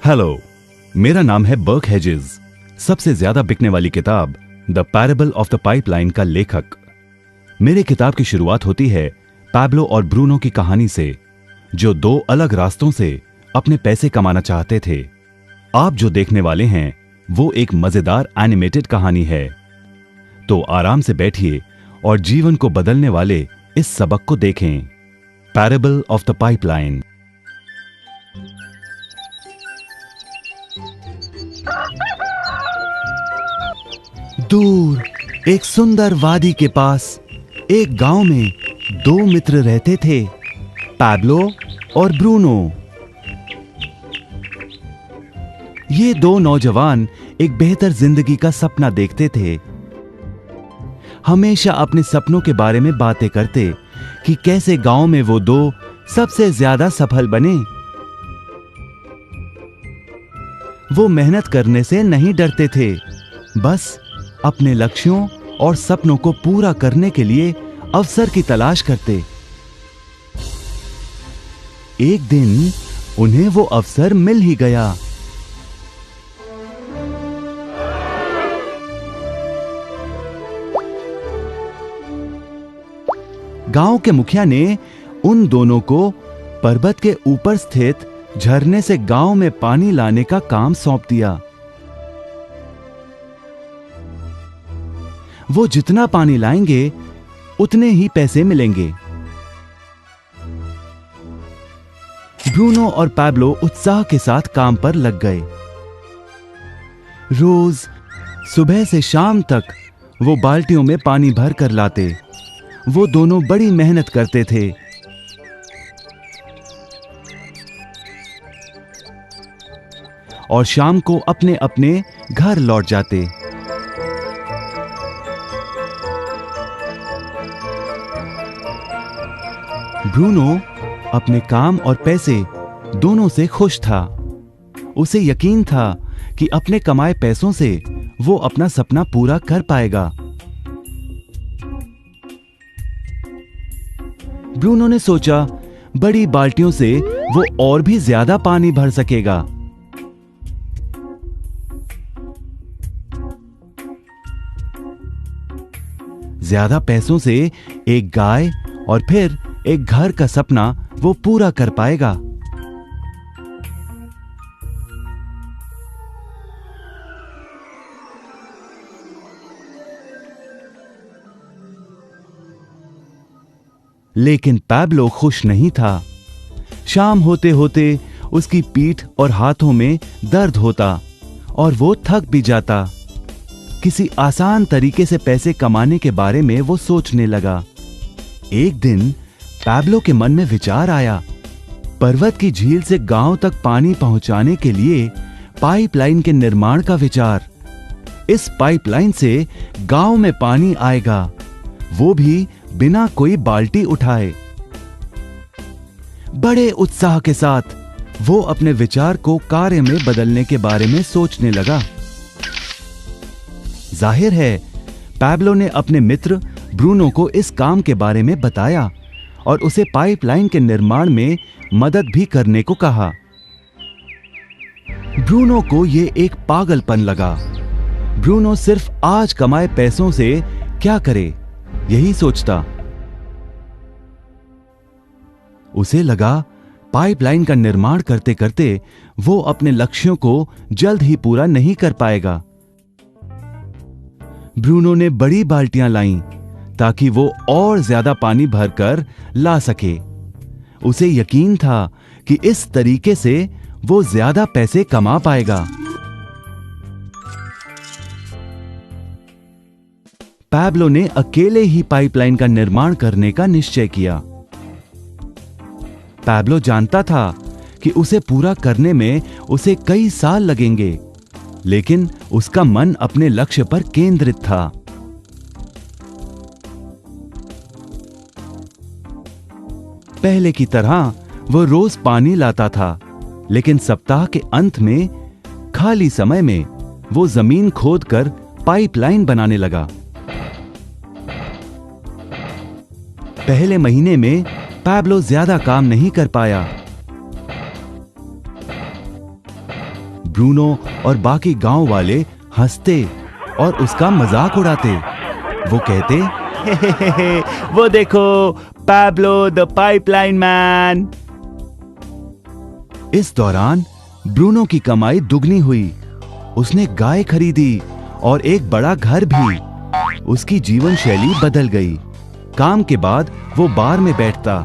Hello, मेरा नाम है बर्क हेजेस। सबसे ज्यादा बिकने वाली किताब the parable of the pipeline का लेखक। मेरे किताब की शुरुआत होती है पैब्लो और ब्रूनो की कहानी से, जो दो अलग रास्तों से अपने पैसे कमाना चाहते थे। आप जो देखने वाले हैं वो एक मजेदार एनिमेटेड कहानी है। तो आराम से बैठिए और जीवन को बदलने वाले इस सबक को देखें। Parable of the pipeline. दूर एक सुंदर वादी के पास एक गांव में दो मित्र रहते थे, पैब्लो और ब्रूनो। ये दो नौजवान एक बेहतर जिंदगी का सपना देखते थे। हमेशा अपने सपनों के बारे में बातें करते कि कैसे गांव में वो दो सबसे ज्यादा सफल बने। वो मेहनत करने से नहीं डरते थे, बस अपने लक्ष्यों और सपनों को पूरा करने के लिए अवसर की तलाश करते। एक दिन उन्हें वो अवसर मिल ही गया। गांव के मुखिया ने उन दोनों को पर्वत के ऊपर स्थित झरने से गांव में पानी लाने का काम सौंप दिया। वो जितना पानी लाएंगे उतने ही पैसे मिलेंगे। ब्रूनो और पैब्लो उत्साह के साथ काम पर लग गए। रोज सुबह से शाम तक वो बाल्टियों में पानी भर कर लाते। वो दोनों बड़ी मेहनत करते थे। और शाम को अपने अपने घर लौट जाते। ब्रूनो अपने काम और पैसे दोनों से खुश था। उसे यकीन था कि अपने कमाए पैसों से वो अपना सपना पूरा कर पाएगा। ब्रूनो ने सोचा बड़ी बाल्टियों से वो और भी ज्यादा पानी भर सकेगा। ज्यादा पैसों से एक गाय और फिर एक घर का सपना वो पूरा कर पाएगा। लेकिन पैब्लो खुश नहीं था। शाम होते होते उसकी पीठ और हाथों में दर्द होता और वो थक भी जाता। किसी आसान तरीके से पैसे कमाने के बारे में वो सोचने लगा। एक दिन पैब्लो के मन में विचार आया, पर्वत की झील से गांव तक पानी पहुंचाने के लिए पाइपलाइन के निर्माण का विचार। इस पाइपलाइन से गांव में पानी आएगा, वो भी बिना कोई बाल्टी उठाए। बड़े उत्साह के साथ वो अपने विचार को कार्य में बदलने के बारे में सोचने लगा। जाहिर है पैब्लो ने अपने मित्र ब्रूनो को इस काम के बारे में बताया और उसे पाइपलाइन के निर्माण में मदद भी करने को कहा। ब्रूनो को यह एक पागलपन लगा। ब्रूनो सिर्फ आज कमाए पैसों से क्या करे, यही सोचता। उसे लगा पाइपलाइन का निर्माण करते करते वो अपने लक्ष्यों को जल्द ही पूरा नहीं कर पाएगा। ब्रूनो ने बड़ी बाल्टियां लाईं ताकि वो और ज्यादा पानी भरकर ला सके। उसे यकीन था कि इस तरीके से वो ज्यादा पैसे कमा पाएगा। पैब्लो ने अकेले ही पाइपलाइन का निर्माण करने का निश्चय किया। पैब्लो जानता था कि उसे पूरा करने में उसे कई साल लगेंगे, लेकिन उसका मन अपने लक्ष्य पर केंद्रित था। पहले की तरह वो रोज पानी लाता था, लेकिन सप्ताह के अंत में खाली समय में वो जमीन खोदकर पाइपलाइन बनाने लगा। पहले महीने में पैब्लो ज्यादा काम नहीं कर पाया। ब्रूनो और बाकी गांव वाले हंसते और उसका मजाक उड़ाते। वो कहते, हे, वो देखो, पैब्लो द पाइपलाइन मैन। इस दौरान ब्रूनो की कमाई दुगनी हुई। उसने गाय खरीदी और एक बड़ा घर भी। उसकी जीवन शैली बदल गई। काम के बाद वो बार में बैठता।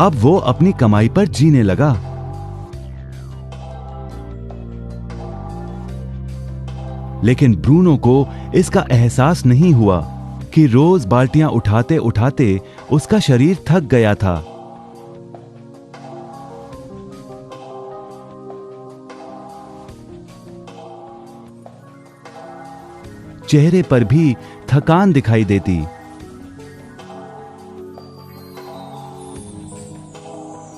अब वो अपनी कमाई पर जीने लगा। लेकिन ब्रूनो को इसका एहसास नहीं हुआ कि रोज बाल्टियां उठाते उठाते उसका शरीर थक गया था। चेहरे पर भी थकान दिखाई देती।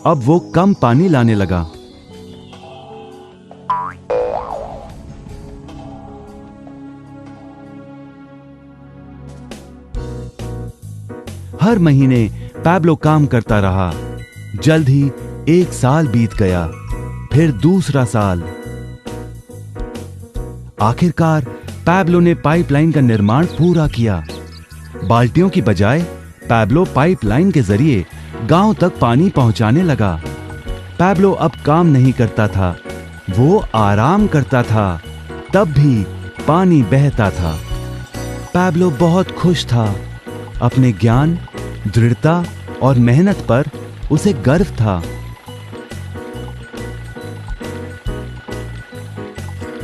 अब वो कम पानी लाने लगा। हर महीने पैब्लो काम करता रहा। जल्द ही 1 साल बीत गया, फिर दूसरा साल। आखिरकार पैब्लो ने पाइपलाइन का निर्माण पूरा किया। बाल्टियों की बजाय पैब्लो पाइपलाइन के जरिए गांव तक पानी पहुंचाने लगा। पैब्लो अब काम नहीं करता था, वो आराम करता था। तब भी पानी बहता था। पैब्लो बहुत खुश था। अपने ज्ञान, दृढ़ता और मेहनत पर उसे गर्व था।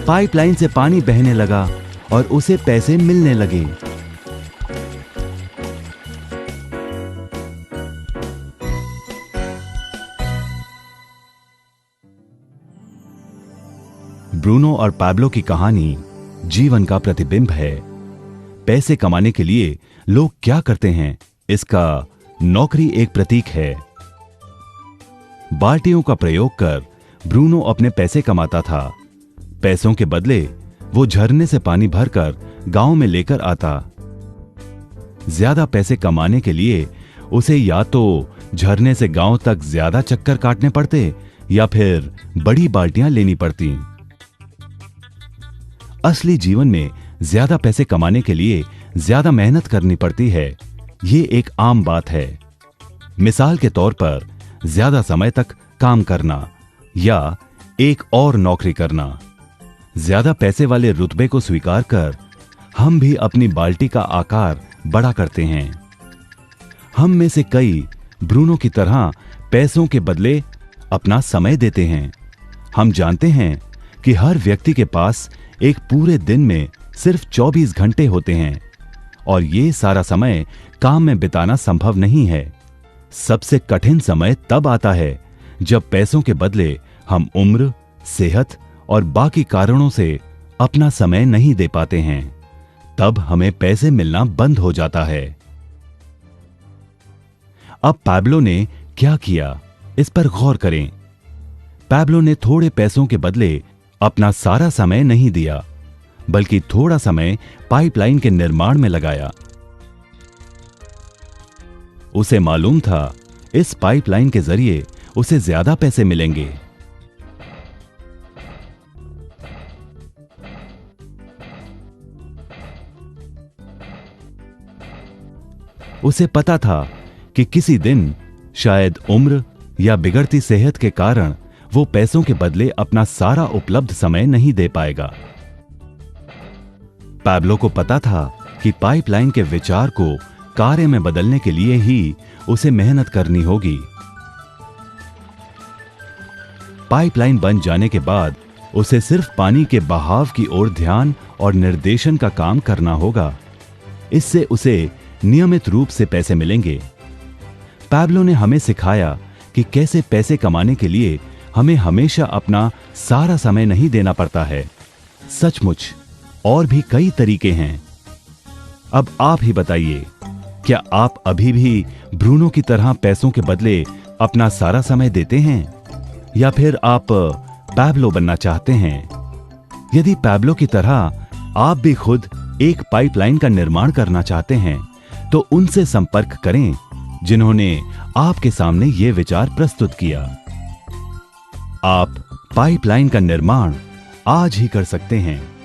पाइपलाइन से पानी बहने लगा और उसे पैसे मिलने लगे। ब्रूनो और पैब्लो की कहानी जीवन का प्रतिबिंब है। पैसे कमाने के लिए लोग क्या करते हैं, इसका नौकरी एक प्रतीक है। बाल्टियों का प्रयोग कर ब्रूनो अपने पैसे कमाता था। पैसों के बदले वो झरने से पानी भरकर गांव में लेकर आता। ज्यादा पैसे कमाने के लिए उसे या तो झरने से गांव तक ज्यादा चक्कर काटने पड़ते या फिर बड़ी बाल्टियां लेनी पड़ती। असली जीवन में ज्यादा पैसे कमाने के लिए ज्यादा मेहनत करनी पड़ती है। ये एक आम बात है। मिसाल के तौर पर ज्यादा समय तक काम करना या एक और नौकरी करना। ज्यादा पैसे वाले रुतबे को स्वीकार कर हम भी अपनी बाल्टी का आकार बड़ा करते हैं। हम में से कई ब्रूनो की तरह पैसों के बदले अपना समय देते हैं। हम जानते हैं कि हर व्यक्ति के पास एक पूरे दिन में सिर्फ 24 घंटे होते हैं और ये सारा समय काम में बिताना संभव नहीं है। सबसे कठिन समय तब आता है जब पैसों के बदले हम उम्र, सेहत और बाकी कारणों से अपना समय नहीं दे पाते हैं। तब हमें पैसे मिलना बंद हो जाता है। अब पैब्लो ने क्या किया, इस पर गौर करें। पैब्लो ने थोड़े पैसों के बदले अपना सारा समय नहीं दिया, बल्कि थोड़ा समय पाइपलाइन के निर्माण में लगाया। उसे मालूम था इस पाइपलाइन के जरिए उसे ज्यादा पैसे मिलेंगे। उसे पता था कि किसी दिन शायद उम्र या बिगड़ती सेहत के कारण वो पैसों के बदले अपना सारा उपलब्ध समय नहीं दे पाएगा। पैब्लो को पता था कि पाइपलाइन के विचार को कार्य में बदलने के लिए ही उसे मेहनत करनी होगी। पाइपलाइन बन जाने के बाद उसे सिर्फ पानी के बहाव की ओर ध्यान और निर्देशन का काम करना होगा। इससे उसे नियमित रूप से पैसे मिलेंगे। पैब्लो ने हमें सिखाया कि कैसे पैसे कमाने के लिए हमें हमेशा अपना सारा समय नहीं देना पड़ता है। सचमुच और भी कई तरीके हैं। अब आप ही बताइए, क्या आप अभी भी ब्रूनो की तरह पैसों के बदले अपना सारा समय देते हैं या फिर आप पैब्लो बनना चाहते हैं? यदि पैब्लो की तरह आप भी खुद एक पाइपलाइन का निर्माण करना चाहते हैं तो उनसे संपर्क करें जिन्होंने आपके सामने ये विचार प्रस्तुत किया। आप पाइपलाइन का निर्माण आज ही कर सकते हैं।